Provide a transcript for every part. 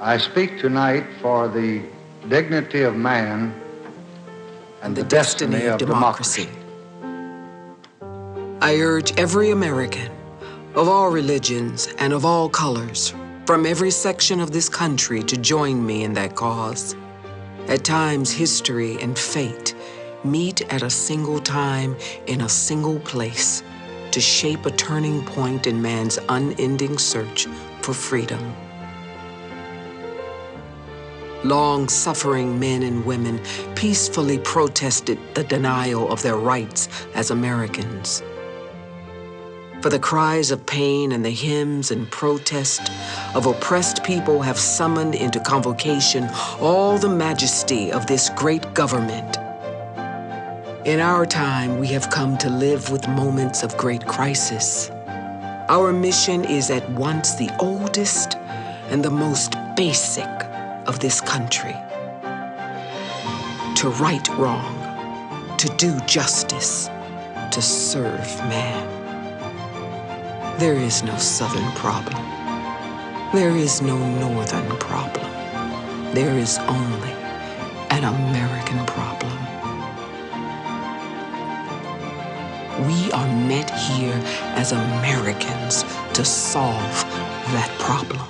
I speak tonight for the dignity of man and the destiny of democracy. I urge every American, of all religions and of all colors, from every section of this country to join me in that cause. At times, history and fate meet at a single time in a single place to shape a turning point in man's unending search for freedom. Long-suffering men and women peacefully protested the denial of their rights as Americans. For the cries of pain and the hymns and protest of oppressed people have summoned into convocation all the majesty of this great government. In our time, we have come to live with moments of great crisis. Our mission is at once the oldest and the most basic of this country. To right wrong, to do justice, to serve man. There is no Southern problem. There is no Northern problem. There is only an American problem. We are met here as Americans to solve that problem.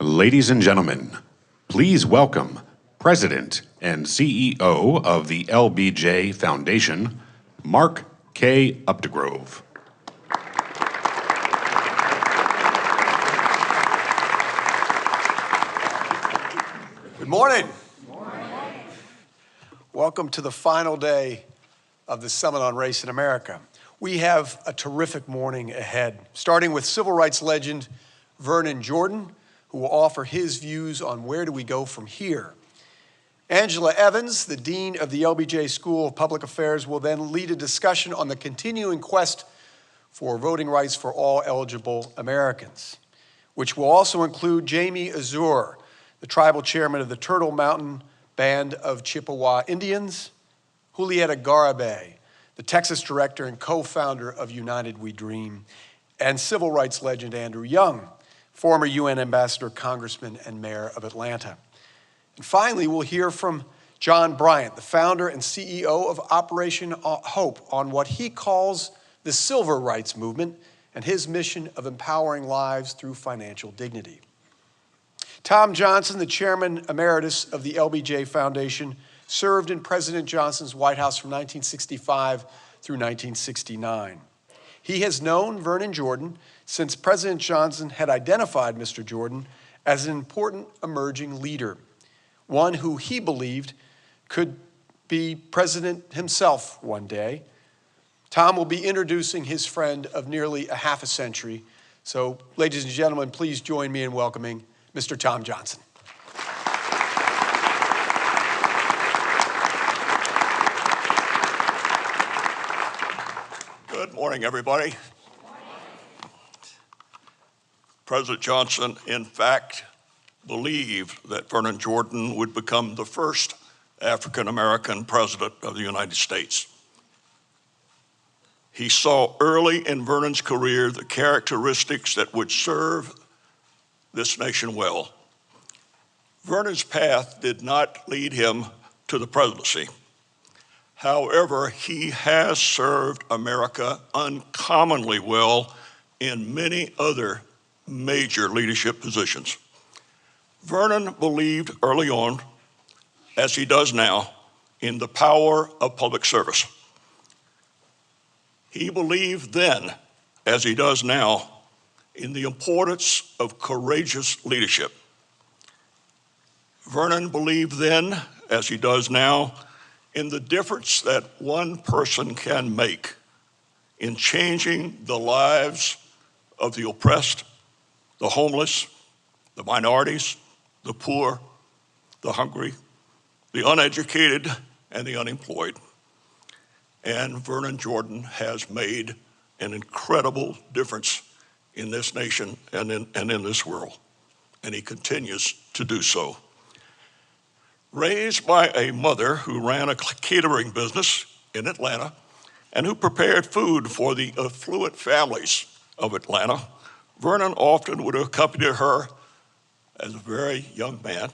Ladies and gentlemen, please welcome President and CEO of the LBJ Foundation, Mark K. Updegrove. Good morning. Good morning. Welcome to the final day of the Summit on Race in America. We have a terrific morning ahead, starting with civil rights legend Vernon Jordan, who will offer his views on where do we go from here. Angela Evans, the Dean of the LBJ School of Public Affairs, will then lead a discussion on the continuing quest for voting rights for all eligible Americans, which will also include Jamie Azur, the tribal chairman of the Turtle Mountain Band of Chippewa Indians, Julieta Garibay, the Texas director and co-founder of United We Dream, and civil rights legend Andrew Young, former UN ambassador, congressman, and mayor of Atlanta. And finally, we'll hear from John Bryant, the founder and CEO of Operation Hope, on what he calls the civil rights movement and his mission of empowering lives through financial dignity. Tom Johnson, the chairman emeritus of the LBJ Foundation, served in President Johnson's White House from 1965 through 1969. He has known Vernon Jordan since President Johnson had identified Mr. Jordan as an important emerging leader, one who he believed could be president himself one day. Tom will be introducing his friend of nearly a half a century. So, ladies and gentlemen, please join me in welcoming Mr. Tom Johnson. Good morning, everybody. President Johnson, in fact, believed that Vernon Jordan would become the first African-American president of the United States. He saw early in Vernon's career the characteristics that would serve this nation well. Vernon's path did not lead him to the presidency. However, he has served America uncommonly well in many other major leadership positions. Vernon believed early on, as he does now, in the power of public service. He believed then, as he does now, in the importance of courageous leadership. Vernon believed then, as he does now, in the difference that one person can make in changing the lives of the oppressed, the homeless, the minorities, the poor, the hungry, the uneducated, and the unemployed. And Vernon Jordan has made an incredible difference in this nation and in this world. and he continues to do so. Raised by a mother who ran a catering business in Atlanta and who prepared food for the affluent families of Atlanta, Vernon often would accompany her as a very young man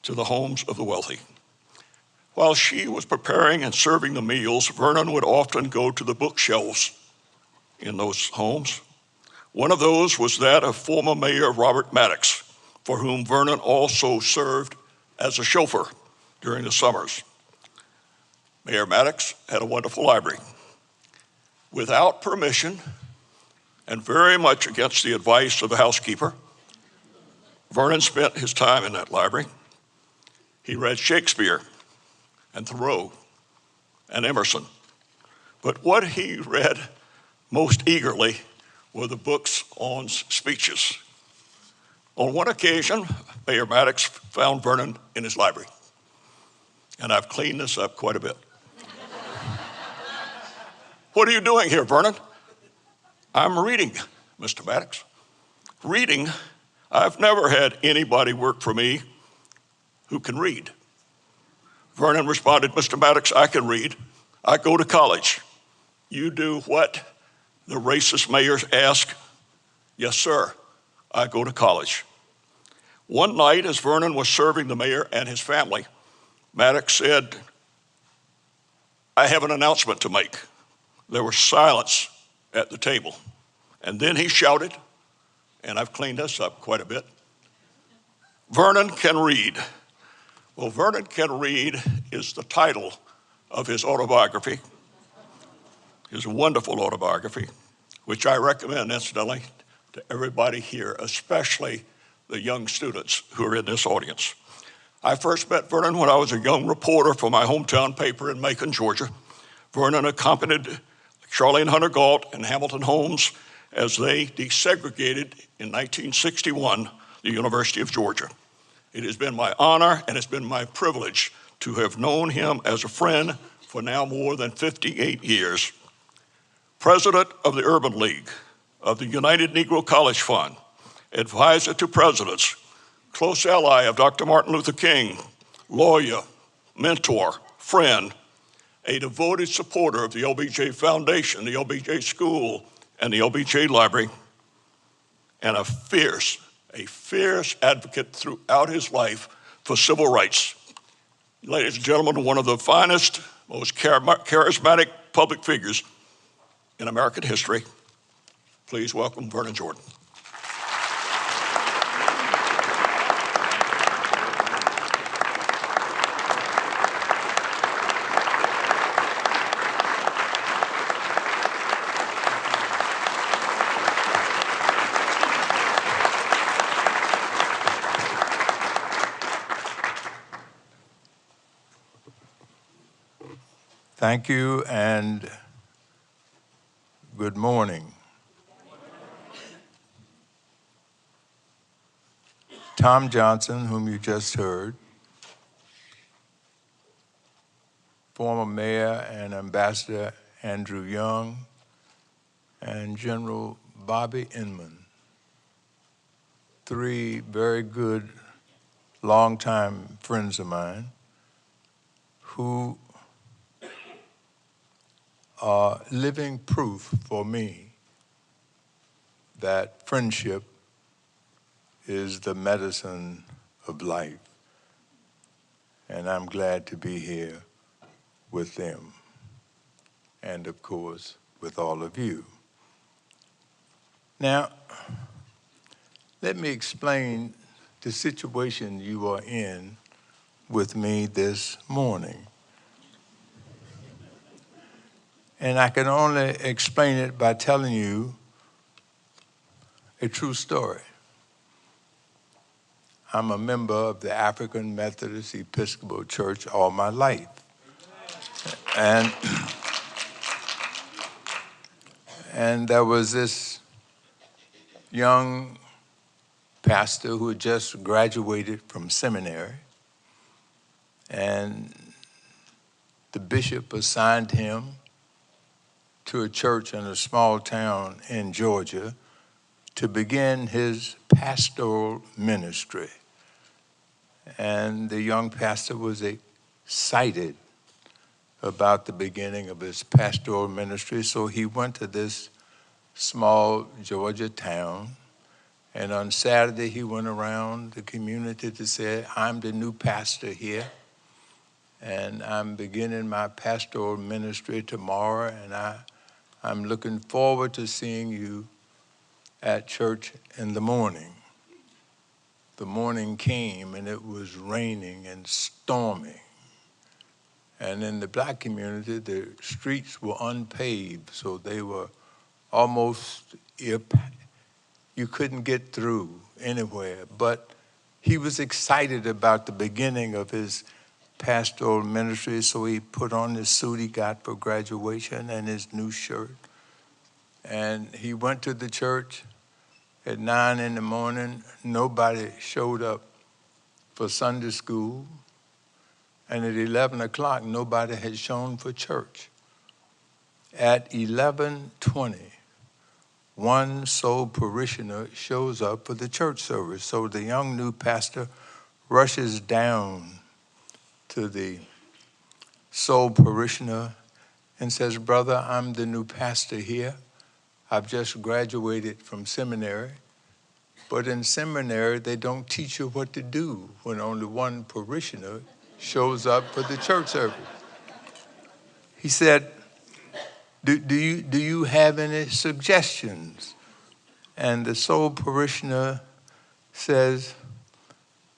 to the homes of the wealthy. While she was preparing and serving the meals, Vernon would often go to the bookshelves in those homes. One of those was that of former Mayor Robert Maddox, for whom Vernon also served as a chauffeur during the summers. Mayor Maddox had a wonderful library. Without permission, and very much against the advice of the housekeeper, Vernon spent his time in that library. He read Shakespeare and Thoreau and Emerson. But what he read most eagerly were the books on speeches. On one occasion, Mayor Maddox found Vernon in his library, and I've cleaned this up quite a bit. "What are you doing here, Vernon?" "I'm reading, Mr. Maddox." "Reading? I've never had anybody work for me who can read." Vernon responded, "Mr. Maddox, I can read. I go to college." "You do what?" the racist mayor asked. "Yes, sir, I go to college." One night, as Vernon was serving the mayor and his family, Maddox said, "I have an announcement to make." There was silence at the table. And then he shouted, and I've cleaned this up quite a bit, "Vernon can read." Well, Vernon Can Read is the title of his autobiography, his wonderful autobiography, which I recommend, incidentally, to everybody here, especially the young students who are in this audience. I first met Vernon when I was a young reporter for my hometown paper in Macon, Georgia. Vernon accompanied Charlene Hunter Galt and Hamilton Holmes as they desegregated in 1961 the University of Georgia. It has been my honor and it's been my privilege to have known him as a friend for now more than 58 years. President of the Urban League, of the United Negro College Fund, advisor to presidents, close ally of Dr. Martin Luther King, lawyer, mentor, friend, a devoted supporter of the LBJ Foundation, the LBJ School, and the LBJ Library, and a fierce advocate throughout his life for civil rights. Ladies and gentlemen, one of the finest, most charismatic public figures in American history. Please welcome Vernon Jordan. Thank you and good morning. Tom Johnson, whom you just heard, former Mayor and Ambassador Andrew Young, and General Bobby Inman, three very good longtime friends of mine who are living proof for me that friendship is the medicine of life. And I'm glad to be here with them. And of course, with all of you. Now, let me explain the situation you are in with me this morning. And I can only explain it by telling you a true story. I'm a member of the African Methodist Episcopal Church all my life. And there was this young pastor who had just graduated from seminary, and the bishop assigned him to a church in a small town in Georgia to begin his pastoral ministry. And the young pastor was excited about the beginning of his pastoral ministry, so he went to this small Georgia town, and on Saturday he went around the community to say, I'm the new pastor here, and I'm beginning my pastoral ministry tomorrow, and I'm looking forward to seeing you at church in the morning. The morning came, and it was raining and storming. And in the black community, the streets were unpaved, so they were almost, you couldn't get through anywhere. But he was excited about the beginning of his pastoral ministry, so he put on his suit he got for graduation and his new shirt. And he went to the church at 9 in the morning. Nobody showed up for Sunday school. And at 11 o'clock, nobody had shown for church. At 11:20, one sole parishioner shows up for the church service. So the young new pastor rushes down to the sole parishioner and says, brother, I'm the new pastor here. I've just graduated from seminary. But in seminary, they don't teach you what to do when only one parishioner shows up for the church service. He said, do you have any suggestions? And the sole parishioner says,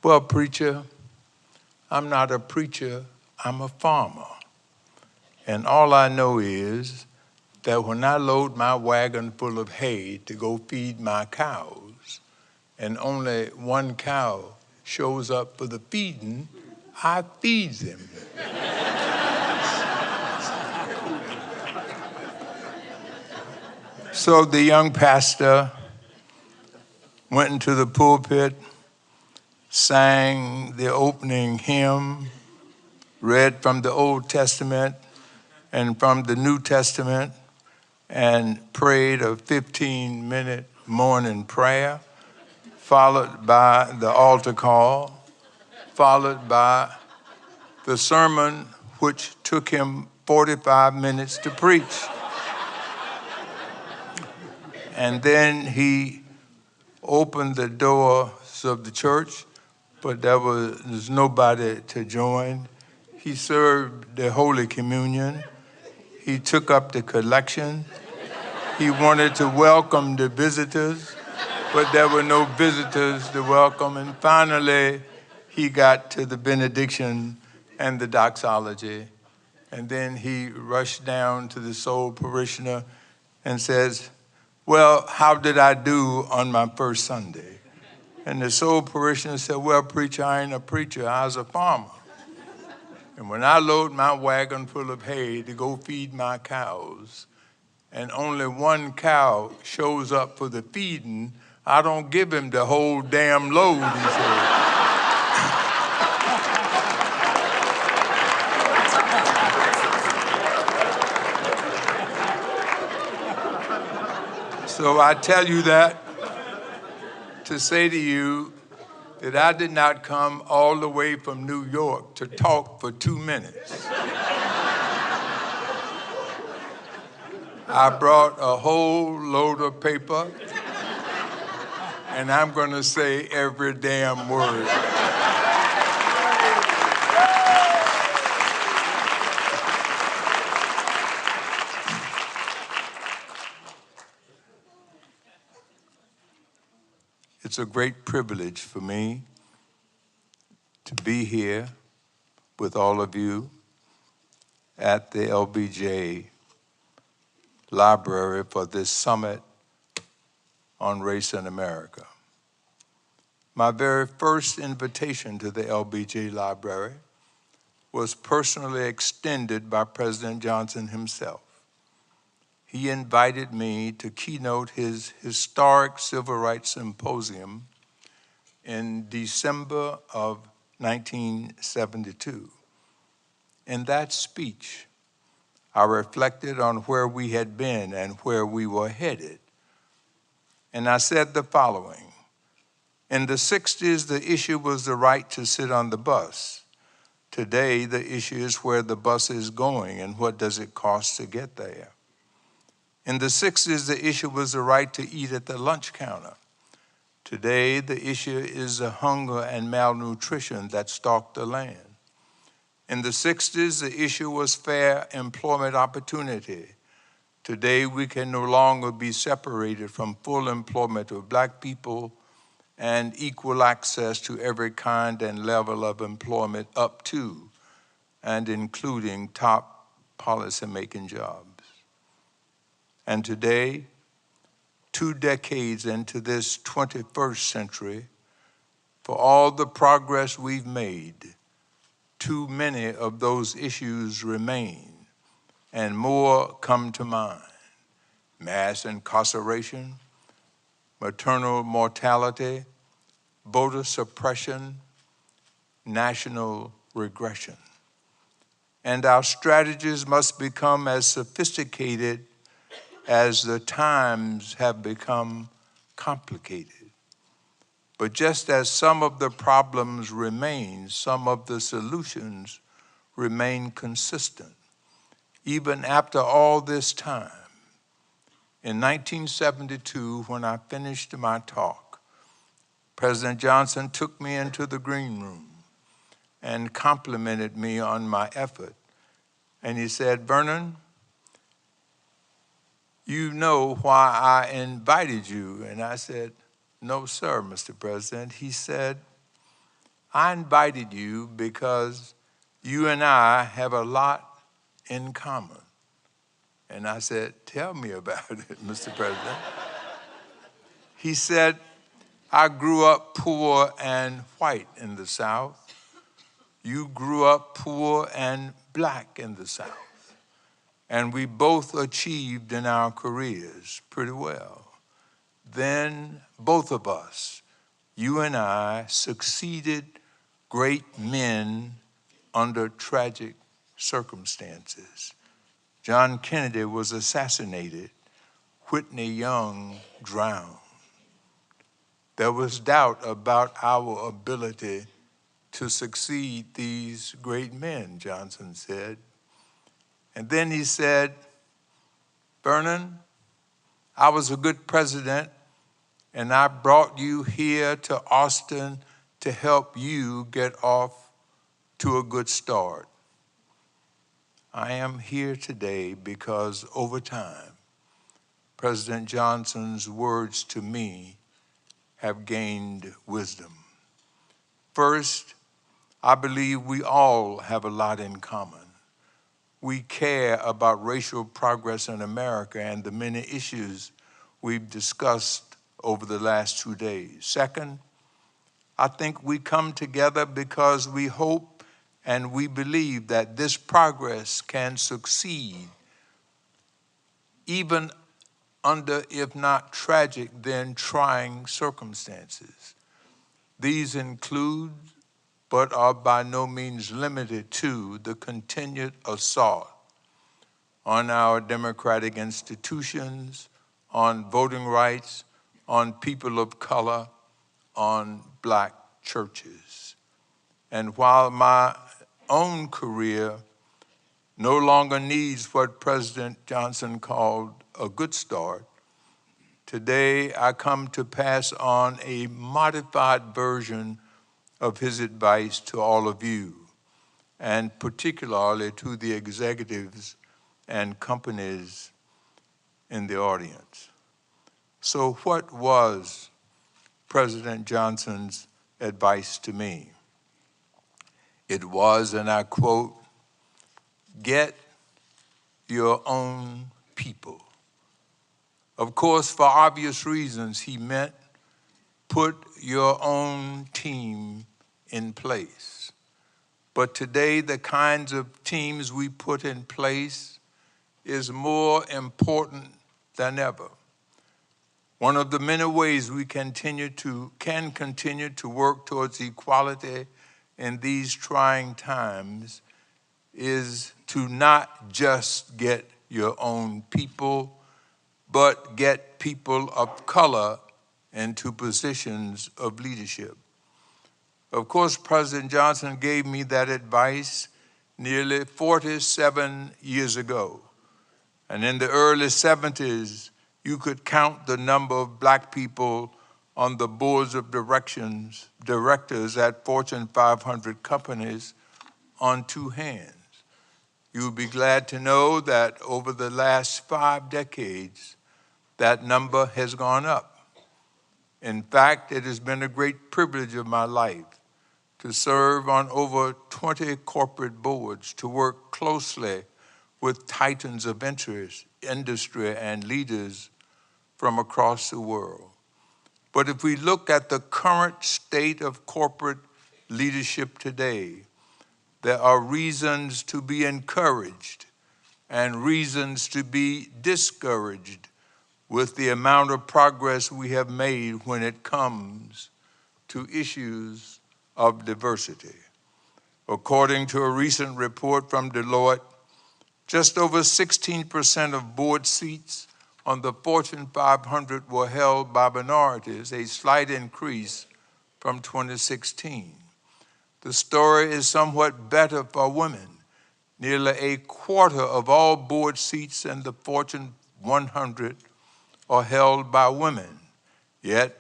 well, preacher, I'm not a preacher, I'm a farmer. And all I know is that when I load my wagon full of hay to go feed my cows, and only one cow shows up for the feeding, I feed them. So the young pastor went into the pulpit, sang the opening hymn, read from the Old Testament and from the New Testament, and prayed a 15-minute morning prayer, followed by the altar call, followed by the sermon, which took him 45 minutes to preach. And then he opened the doors of the church, but there was nobody to join. He served the Holy Communion. He took up the collection. He wanted to welcome the visitors, but there were no visitors to welcome. And finally, he got to the benediction and the doxology. And then he rushed down to the sole parishioner and says, well, how did I do on my first Sunday? And the sole parishioner said, well, preacher, I ain't a preacher, I was a farmer. And when I load my wagon full of hay to go feed my cows, and only one cow shows up for the feeding, I don't give him the whole damn load, he said. So I tell you that to say to you that I did not come all the way from New York to talk for 2 minutes. I brought a whole load of paper, and I'm going to say every damn word. It's a great privilege for me to be here with all of you at the LBJ Library for this summit on race in America. My very first invitation to the LBJ Library was personally extended by President Johnson himself. He invited me to keynote his historic Civil Rights Symposium in December of 1972. In that speech, I reflected on where we had been and where we were headed. And I said the following: in the 60s, the issue was the right to sit on the bus. Today, the issue is where the bus is going and what does it cost to get there. In the 60s, the issue was the right to eat at the lunch counter. Today, the issue is the hunger and malnutrition that stalk the land. In the 60s, the issue was fair employment opportunity. Today, we can no longer be separated from full employment of Black people and equal access to every kind and level of employment up to and including top policymaking jobs. And today, 2 decades into this 21st century, for all the progress we've made, too many of those issues remain, and more come to mind. Mass incarceration, maternal mortality, voter suppression, national regression. And our strategies must become as sophisticated as the times have become complicated. But just as some of the problems remain, some of the solutions remain consistent. Even after all this time, in 1972, when I finished my talk, President Johnson took me into the green room and complimented me on my effort. And he said, "Vernon, you know why I invited you?" And I said, "No, sir, Mr. President." He said, "I invited you because you and I have a lot in common." And I said, "Tell me about it, Mr. President." He said, "I grew up poor and white in the South. You grew up poor and Black in the South. And we both achieved in our careers pretty well. Then both of us, you and I, succeeded great men under tragic circumstances. John Kennedy was assassinated. Whitney Young drowned. There was doubt about our ability to succeed these great men," Johnson said. And then he said, "Vernon, I was a good president, and I brought you here to Austin to help you get off to a good start. I am here today because over time, President Johnson's words to me have gained wisdom. First, I believe we all have a lot in common. We care about racial progress in America and the many issues we've discussed over the last 2 days. Second, I think we come together because we hope and we believe that this progress can succeed even under, if not tragic, then trying circumstances. These include, but are by no means limited to, the continued assault on our democratic institutions, on voting rights, on people of color, on Black churches. And while my own career no longer needs what President Johnson called a good start, today I come to pass on a modified version of his advice to all of you, and particularly to the executives and companies in the audience. So what was President Johnson's advice to me? It was, and I quote, "Get your own people." Of course, for obvious reasons, he meant put your own team in place. But today, the kinds of teams we put in place is more important than ever. One of the many ways we can continue to work towards equality in these trying times is to not just get your own people, but get people of color into positions of leadership. Of course, President Johnson gave me that advice nearly 47 years ago. And in the early 70s, you could count the number of black people on the boards of directors at Fortune 500 companies on two hands. You'll be glad to know that over the last 5 decades, that number has gone up. In fact, it has been a great privilege of my life to serve on over 20 corporate boards, to work closely with titans of interest, industry, and leaders from across the world. But if we look at the current state of corporate leadership today, there are reasons to be encouraged and reasons to be discouraged with the amount of progress we have made when it comes to issues of diversity. According to a recent report from Deloitte, just over 16% of board seats on the Fortune 500 were held by minorities, a slight increase from 2016. The story is somewhat better for women. Nearly a quarter of all board seats in the Fortune 100 are held by women. Yet,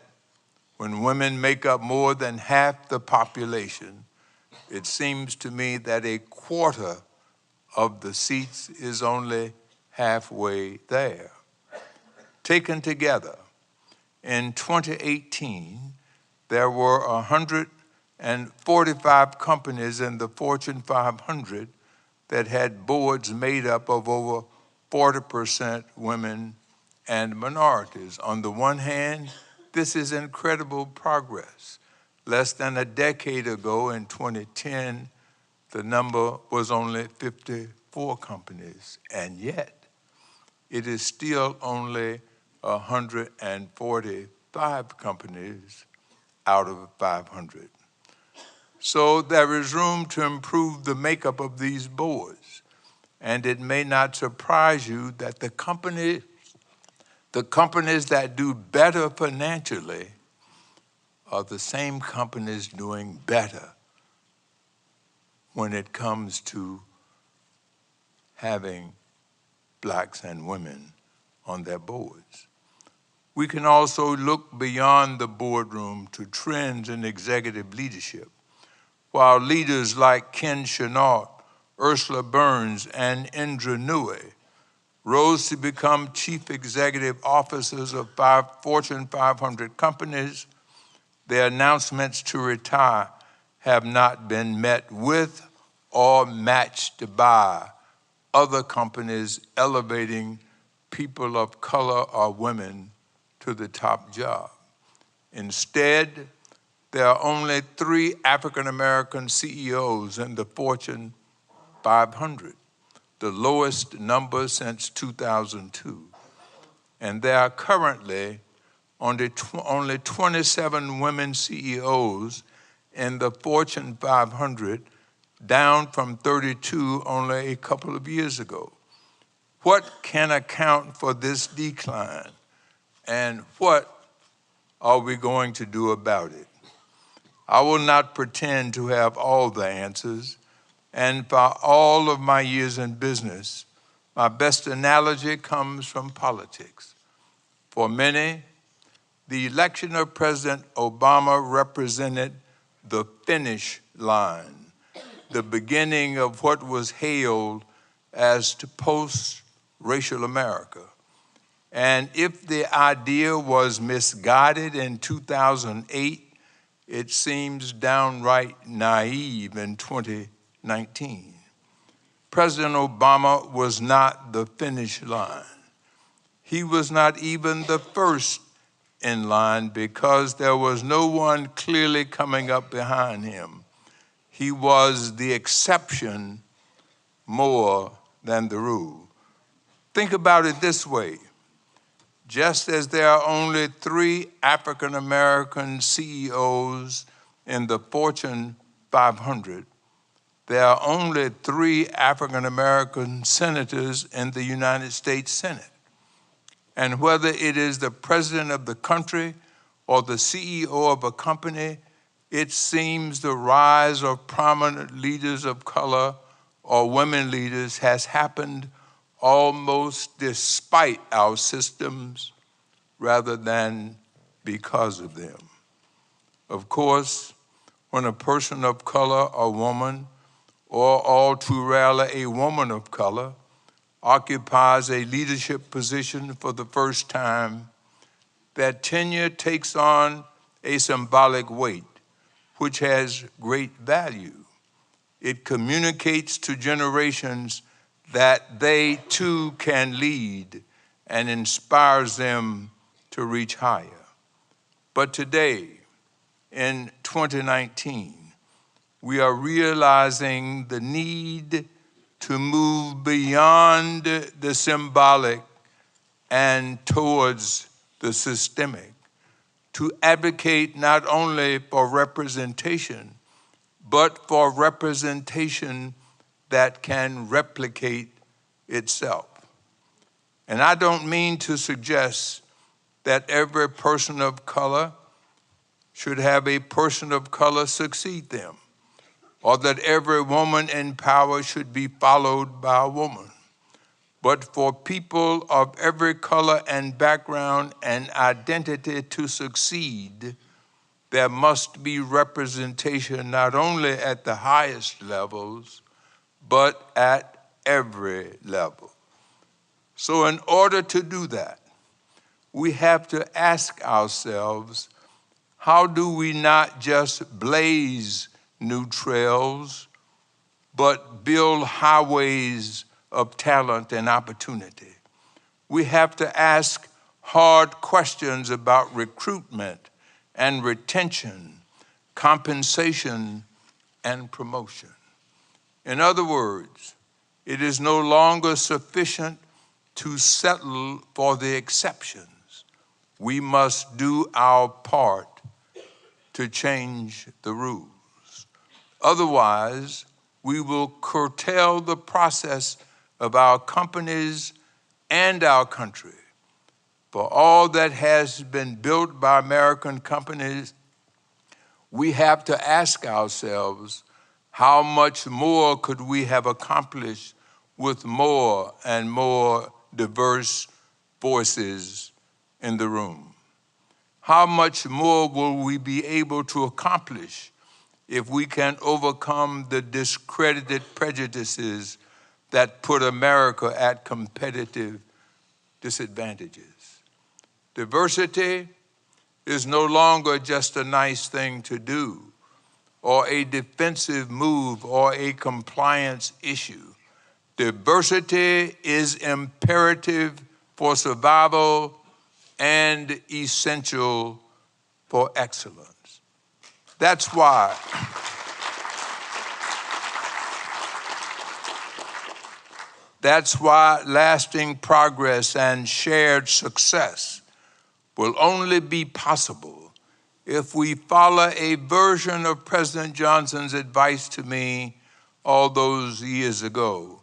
when women make up more than half the population, it seems to me that a quarter of the seats is only halfway there. Taken together, in 2018, there were 145 companies in the Fortune 500 that had boards made up of over 40% women and minorities. On the one hand, this is incredible progress. Less than a decade ago, in 2010, the number was only 54 companies, and yet it is still only 145 companies out of 500. So there is room to improve the makeup of these boards, and it may not surprise you that the companies that do better financially are the same companies doing better when it comes to having blacks and women on their boards. We can also look beyond the boardroom to trends in executive leadership. While leaders like Ken Chenault, Ursula Burns, and Indra Nooyi rose to become chief executive officers of 5 Fortune 500 companies, their announcements to retire have not been met with or matched by other companies elevating people of color or women to the top job. Instead, there are only 3 African-American CEOs in the Fortune 500, the lowest number since 2002. And there are currently only 27 women CEOs in the Fortune 500, down from 32 only a couple of years ago. What can account for this decline, and what are we going to do about it? I will not pretend to have all the answers, and for all of my years in business, my best analogy comes from politics. For many, the election of President Obama represented the finish line, the beginning of what was hailed as to post-racial America. And if the idea was misguided in 2008, it seems downright naive in 2019. President Obama was not the finish line. He was not even the first in line because there was no one clearly coming up behind him. He was the exception more than the rule. Think about it this way. Just as there are only 3 African-American CEOs in the Fortune 500, there are only 3 African-American senators in the United States Senate. And whether it is the president of the country or the CEO of a company, it seems the rise of prominent leaders of color or women leaders has happened almost despite our systems rather than because of them. Of course, when a person of color, a woman, or all too rarely a woman of color, occupies a leadership position for the first time, that tenure takes on a symbolic weight, which has great value. It communicates to generations that they too can lead and inspires them to reach higher. But today, in 2019, we are realizing the need to move beyond the symbolic and towards the systemic, to advocate not only for representation, but for representation that can replicate itself. And I don't mean to suggest that every person of color should have a person of color succeed them, or that every woman in power should be followed by a woman. But for people of every color and background and identity to succeed, there must be representation not only at the highest levels, but at every level. So in order to do that, we have to ask ourselves, how do we not just blaze new trails, but build highways of talent and opportunity? We have to ask hard questions about recruitment and retention, compensation, and promotion. In other words, it is no longer sufficient to settle for the exceptions. We must do our part to change the rules. Otherwise, we will curtail the process of our companies and our country. For all that has been built by American companies, we have to ask ourselves, how much more could we have accomplished with more and more diverse voices in the room? How much more will we be able to accomplish if we can overcome the discredited prejudices that put America at competitive disadvantages? Diversity is no longer just a nice thing to do, or a defensive move, or a compliance issue. Diversity is imperative for survival and essential for excellence. That's why lasting progress and shared success will only be possible if we follow a version of President Johnson's advice to me all those years ago.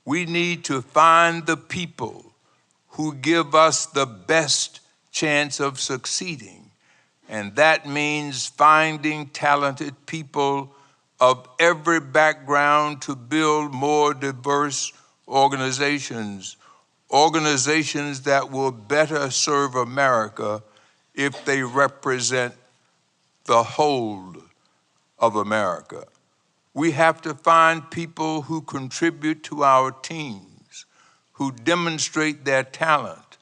We need to find the people who give us the best chance of succeeding. And that means finding talented people of every background to build more diverse organizations that will better serve America if they represent the whole of America. We have to find people who contribute to our teams, who demonstrate their talent,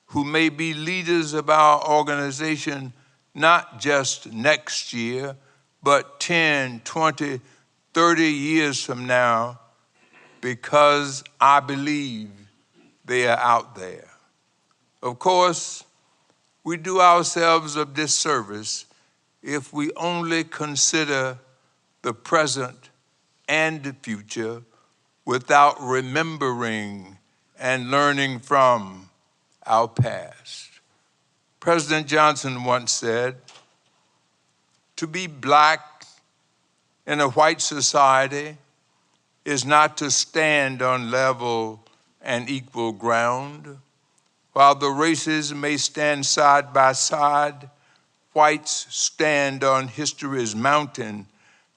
who may be leaders of our organization not just next year, but 10, 20, 30 years from now, because I believe they are out there. Of course, we do ourselves a disservice if we only consider the present and the future without remembering and learning from our past. President Johnson once said, "To be black in a white society is not to stand on level and equal ground, While the races may stand side by side, whites stand on history's mountain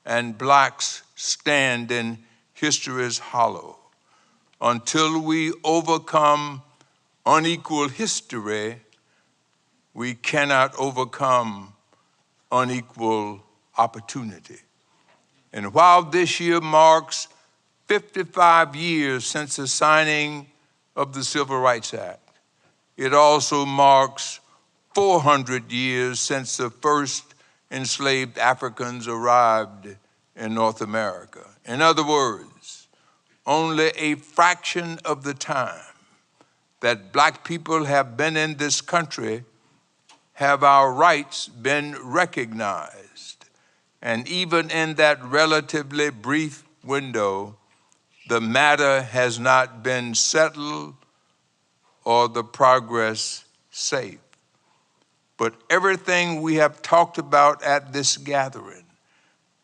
and blacks stand in history's hollow. Until we overcome unequal history, we cannot overcome unequal opportunity. And while this year marks 55 years since the signing of the Civil Rights Act, it also marks 400 years since the first enslaved Africans arrived in North America. In other words, only a fraction of the time that Black people have been in this country have our rights been recognized. And even in that relatively brief window, the matter has not been settled or the progress safe. But everything we have talked about at this gathering,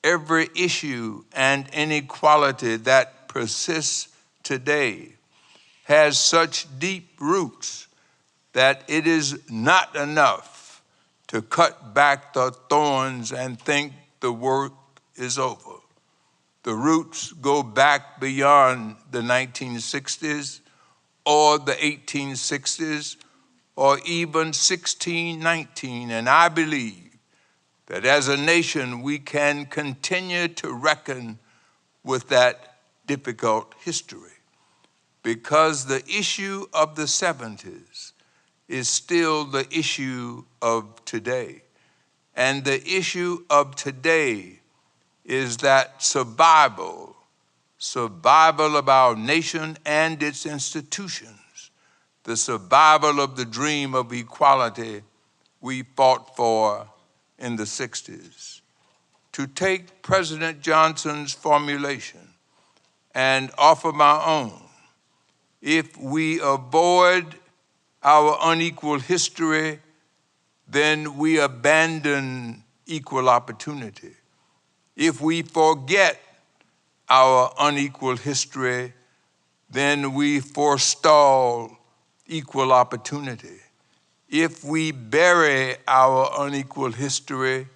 every issue and inequality that persists today, has such deep roots that it is not enough to cut back the thorns and think the work is over. The roots go back beyond the 1960s or the 1860s or even 1619, and I believe that as a nation we can continue to reckon with that difficult history, because the issue of the 70s is still the issue of today. And the issue of today is that survival of our nation and its institutions, the survival of the dream of equality we fought for in the 60s. To take President Johnson's formulation and offer my own, if we avoid our unequal history, then we abandon equal opportunity. If we forget our unequal history, then we forestall equal opportunity. If we bury our unequal history,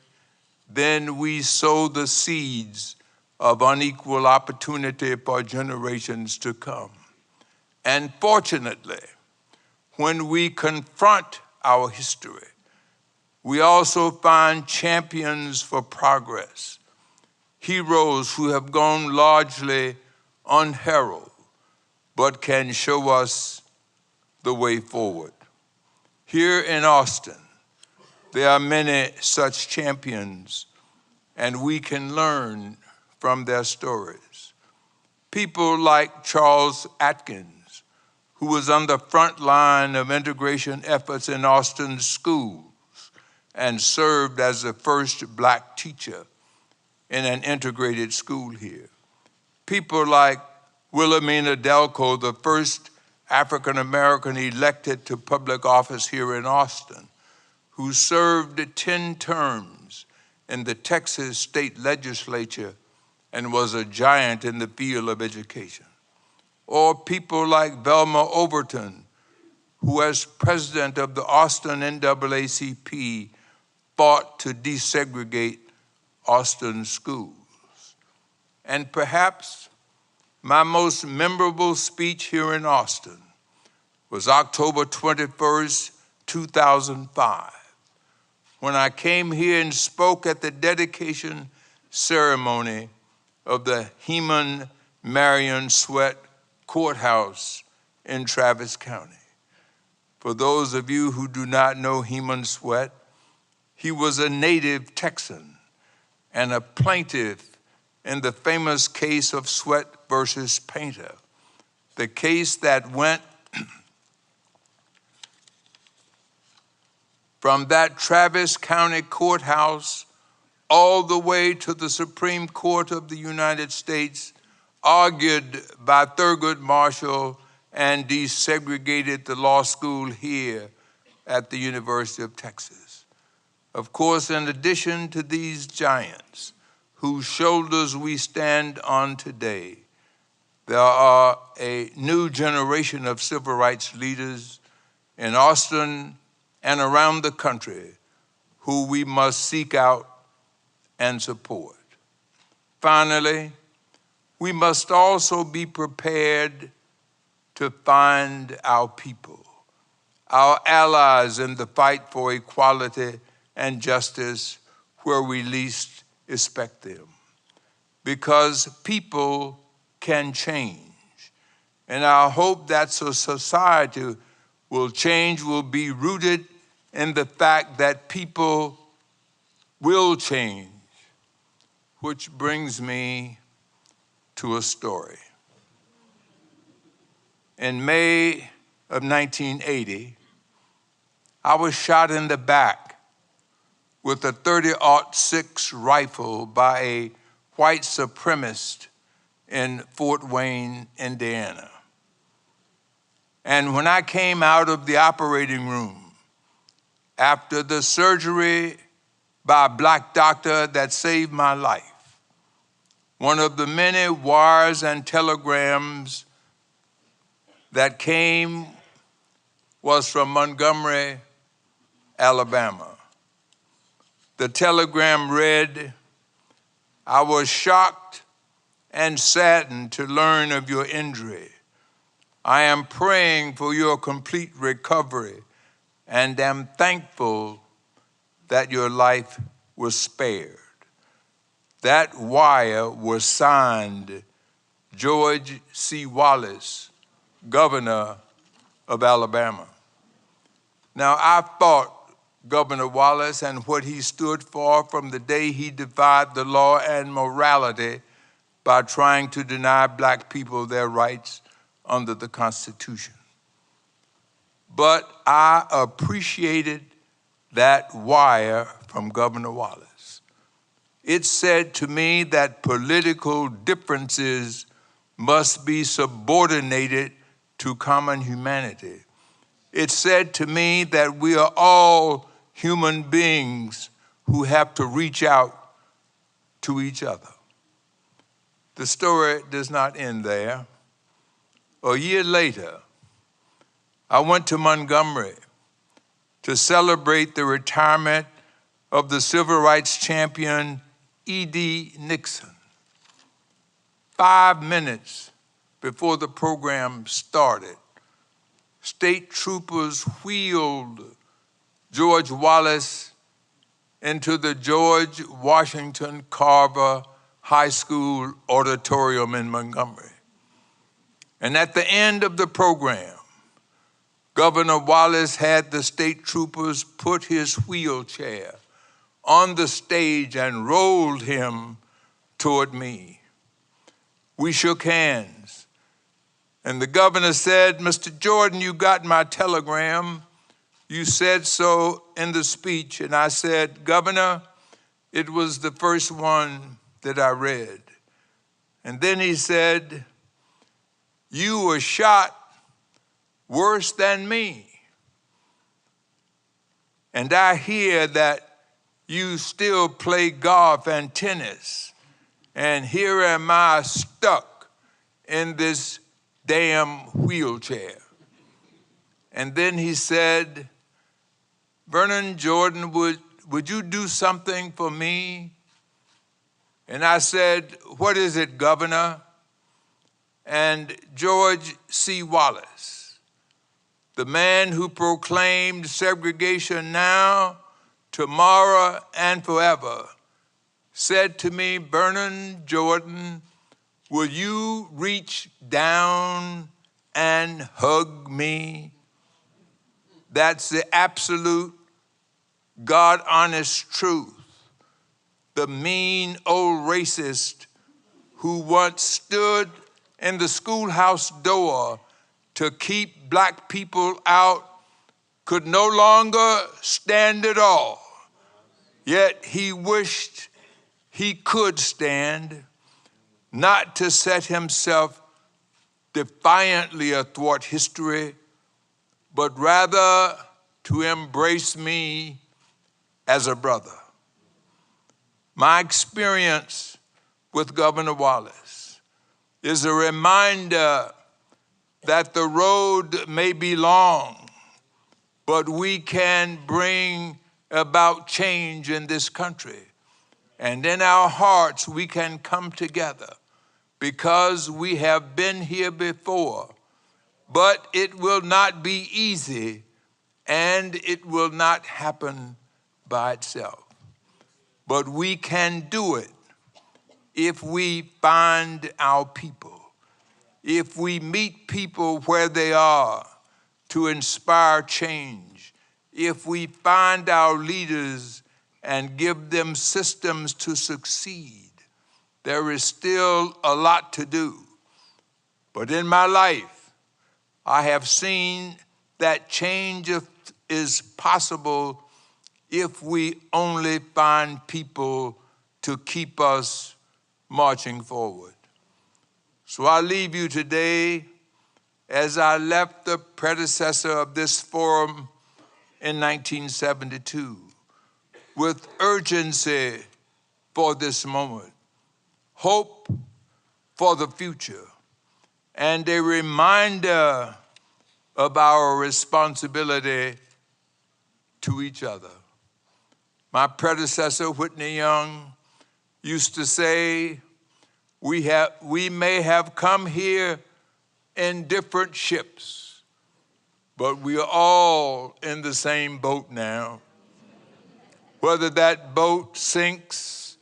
then we sow the seeds of unequal opportunity for generations to come. And fortunately, when we confront our history, we also find champions for progress, heroes who have gone largely unheralded, but can show us the way forward. Here in Austin, there are many such champions, and we can learn from their stories. People like Charles Atkins, who was on the front line of integration efforts in Austin's schools and served as the first Black teacher in an integrated school here. People like Wilhelmina Delco, the first African-American elected to public office here in Austin, who served 10 terms in the Texas state legislature and was a giant in the field of education. Or people like Velma Overton, who as president of the Austin NAACP fought to desegregate Austin schools. And perhaps my most memorable speech here in Austin was October 21st, 2005, when I came here and spoke at the dedication ceremony of the Heman Marion Sweat Courthouse in Travis County. For those of you who do not know Heman Sweat, he was a native Texan and a plaintiff in the famous case of Sweat versus Painter, the case that went from that Travis County courthouse all the way to the Supreme Court of the United States, argued by Thurgood Marshall and desegregated the law school here at the University of Texas. Of course, in addition to these giants whose shoulders we stand on today, there are a new generation of civil rights leaders in Austin and around the country who we must seek out and support. Finally, we must also be prepared to find our people, our allies in the fight for equality and justice where we least expect them. Because people can change. And our hope that society will change will be rooted in the fact that people will change, which brings me to a story. In May of 1980, I was shot in the back with a .30-06 rifle by a white supremacist in Fort Wayne, Indiana. And when I came out of the operating room after the surgery by a black doctor that saved my life, one of the many wires and telegrams that came was from Montgomery, Alabama. The telegram read, "I was shocked and saddened to learn of your injury. I am praying for your complete recovery and am thankful that your life was spared." That wire was signed George C. Wallace, Governor of Alabama. Now, I fought Governor Wallace and what he stood for from the day he defied the law and morality by trying to deny black people their rights under the Constitution. But I appreciated that wire from Governor Wallace. It said to me that political differences must be subordinated to common humanity. It said to me that we are all human beings who have to reach out to each other. The story does not end there. A year later, I went to Montgomery to celebrate the retirement of the civil rights champion E.D. Nixon. 5 minutes before the program started, state troopers wheeled George Wallace into the George Washington Carver High School auditorium in Montgomery. And at the end of the program, Governor Wallace had the state troopers put his wheelchair on the stage and rolled him toward me. We shook hands, and the governor said, "Mr. Jordan, you got my telegram. You said so in the speech." And I said, "Governor, it was the first one that I read." And then he said, "You were shot worse than me. And I hear that you still play golf and tennis. And here am I stuck in this damn wheelchair." And then he said, "Vernon Jordan, would you do something for me?" And I said, "What is it, Governor?" And George C. Wallace, the man who proclaimed segregation now, tomorrow, and forever, said to me, "Vernon Jordan, will you reach down and hug me?" That's the absolute, God-honest truth. The mean old racist who once stood in the schoolhouse door to keep black people out could no longer stand at all. Yet he wished he could stand, not to set himself defiantly athwart history, but rather to embrace me as a brother. My experience with Governor Wallace is a reminder that the road may be long, but we can bring about change in this country. And in our hearts, we can come together because we have been here before. But it will not be easy, and it will not happen by itself. But we can do it if we find our people, if we meet people where they are to inspire change, if we find our leaders and give them systems to succeed. There is still a lot to do. But in my life, I have seen that change is possible if we only find people to keep us marching forward. So I leave you today as I left the predecessor of this forum in 1972 with urgency for this moment, hope for the future, and a reminder of our responsibility to each other. My predecessor, Whitney Young, used to say, we may have come here in different ships, but we are all in the same boat now. Whether that boat sinks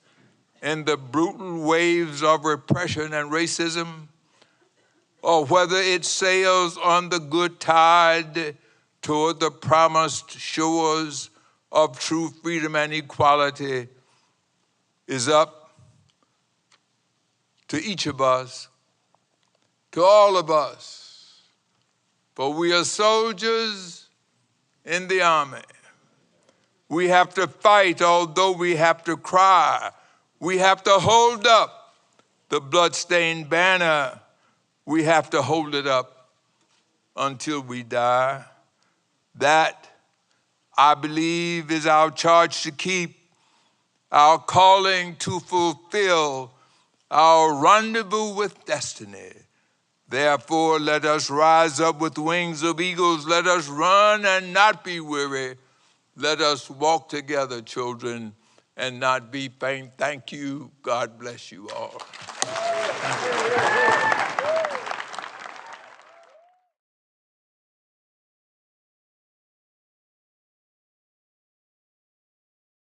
in the brutal waves of repression and racism, or whether it sails on the good tide toward the promised shores of true freedom and equality, is up to each of us, to all of us. For we are soldiers in the army. We have to fight, although we have to cry. We have to hold up the bloodstained banner. We have to hold it up until we die. That, I believe, is our charge to keep, our calling to fulfill, our rendezvous with destiny. Therefore, let us rise up with wings of eagles. Let us run and not be weary. Let us walk together, children, and not be faint. Thank you. God bless you all.